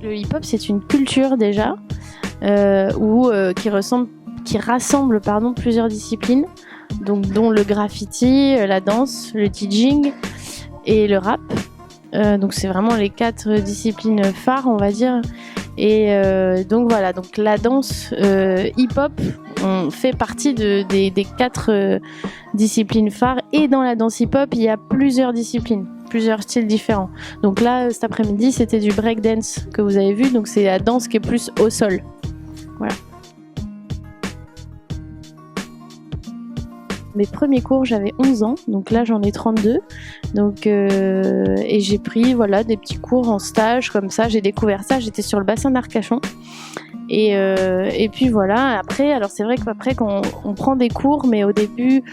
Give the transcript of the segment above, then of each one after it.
Le hip-hop, c'est une culture déjà, qui rassemble plusieurs disciplines, donc, dont le graffiti, la danse, le DJing et le rap. Donc c'est vraiment les 4 disciplines phares, on va dire. Et donc voilà, donc la danse hip-hop on fait partie des 4 disciplines phares. Et dans la danse hip-hop, il y a plusieurs disciplines, plusieurs styles différents. Donc là, cet après-midi, c'était du breakdance que vous avez vu. Donc c'est la danse qui est plus au sol. Voilà. Mes premiers cours, j'avais 11 ans, donc là j'en ai 32. Donc, et j'ai pris des petits cours en stage comme ça, j'ai découvert ça, j'étais sur le bassin d'Arcachon. Et puis voilà, après, alors c'est vrai qu'après quand on prend des cours, mais au début,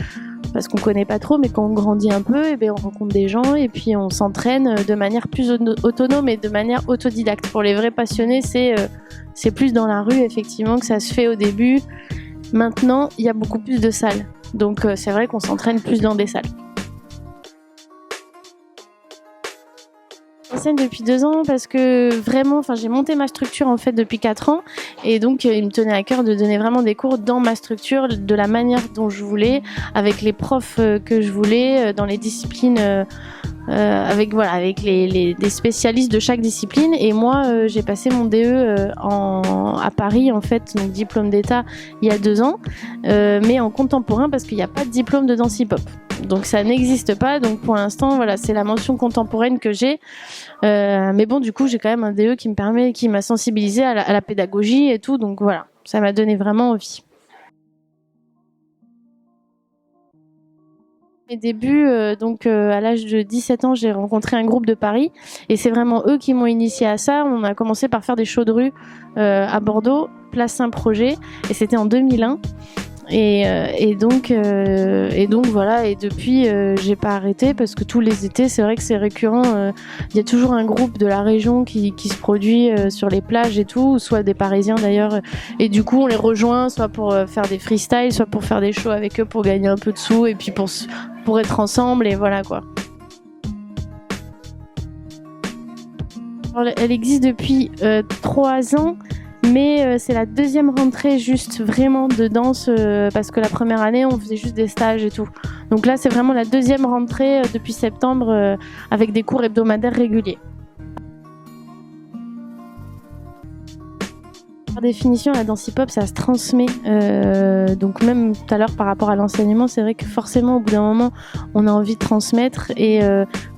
parce qu'on connaît pas trop, mais quand on grandit un peu, et bien on rencontre des gens et puis on s'entraîne de manière plus autonome et de manière autodidacte. Pour les vrais passionnés, c'est plus dans la rue effectivement que ça se fait au début. Maintenant, il y a beaucoup plus de salles. Donc c'est vrai qu'on s'entraîne plus dans des salles. J'enseigne depuis 2 ans parce que vraiment, j'ai monté ma structure en fait depuis 4 ans et donc il me tenait à cœur de donner vraiment des cours dans ma structure de la manière dont je voulais, avec les profs que je voulais, dans les disciplines, avec des spécialistes de chaque discipline. Et moi, j'ai passé mon DE à Paris en fait, donc diplôme d'État il y a 2 ans, mais en contemporain parce qu'il n'y a pas de diplôme de danse hip-hop. Donc ça n'existe pas, donc pour l'instant c'est la mention contemporaine que j'ai, mais bon du coup j'ai quand même un DE qui m'a sensibilisée à la pédagogie et tout, donc voilà, ça m'a donné vraiment envie. Mes débuts, à l'âge de 17 ans, j'ai rencontré un groupe de Paris et c'est vraiment eux qui m'ont initiée à ça. On a commencé par faire des shows de rue à Bordeaux, place Saint-Projet, et c'était en 2001. Et donc voilà, et depuis j'ai pas arrêté parce que tous les étés c'est vrai que c'est récurrent, il y a toujours un groupe de la région qui se produit sur les plages et tout, soit des Parisiens d'ailleurs, et du coup on les rejoint soit pour faire des freestyles, soit pour faire des shows avec eux pour gagner un peu de sous et puis pour être ensemble, et voilà quoi. Alors, elle existe depuis 3 ans. Mais c'est la 2e rentrée juste vraiment de danse parce que la première année on faisait juste des stages et tout. Donc là c'est vraiment la 2e rentrée depuis septembre avec des cours hebdomadaires réguliers. Par définition, la danse hip-hop, ça se transmet. Donc même tout à l'heure, par rapport à l'enseignement, c'est vrai que forcément, au bout d'un moment, on a envie de transmettre. Et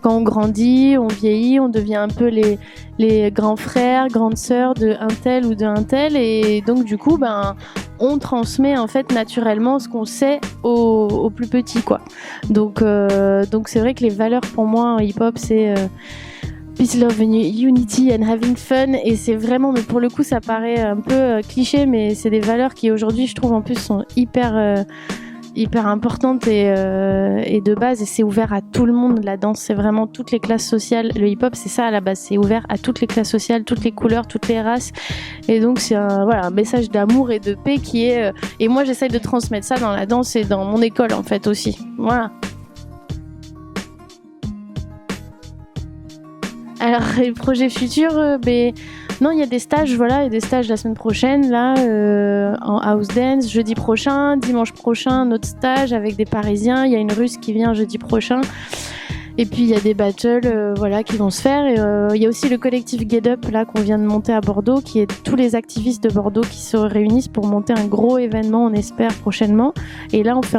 quand on grandit, on vieillit, on devient un peu les grands frères, grandes sœurs de un tel ou de un tel. Et donc du coup, on transmet en fait naturellement ce qu'on sait aux plus petits, quoi. Donc c'est vrai que les valeurs pour moi en hip-hop, c'est peace, love, unity and having fun, et c'est vraiment, mais pour le coup ça paraît un peu cliché, mais c'est des valeurs qui aujourd'hui je trouve en plus sont hyper importantes et de base, et c'est ouvert à tout le monde. La danse c'est vraiment toutes les classes sociales, le hip hop c'est ça à la base, c'est ouvert à toutes les classes sociales, toutes les couleurs, toutes les races, et donc c'est un message d'amour et de paix qui est et moi j'essaye de transmettre ça dans la danse et dans mon école en fait aussi, voilà. Alors, les projets futurs, non, il y a des stages, il y a des stages la semaine prochaine, là, en house dance, jeudi prochain, dimanche prochain, un autre stage avec des Parisiens, il y a une Russe qui vient jeudi prochain, et puis il y a des battles, qui vont se faire, et il y a aussi le collectif Get Up, là, qu'on vient de monter à Bordeaux, qui est tous les activistes de Bordeaux qui se réunissent pour monter un gros événement, on espère, prochainement, et là, on fait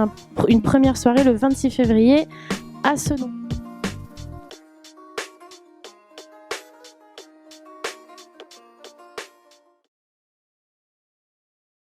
une première soirée le 26 février à Senon.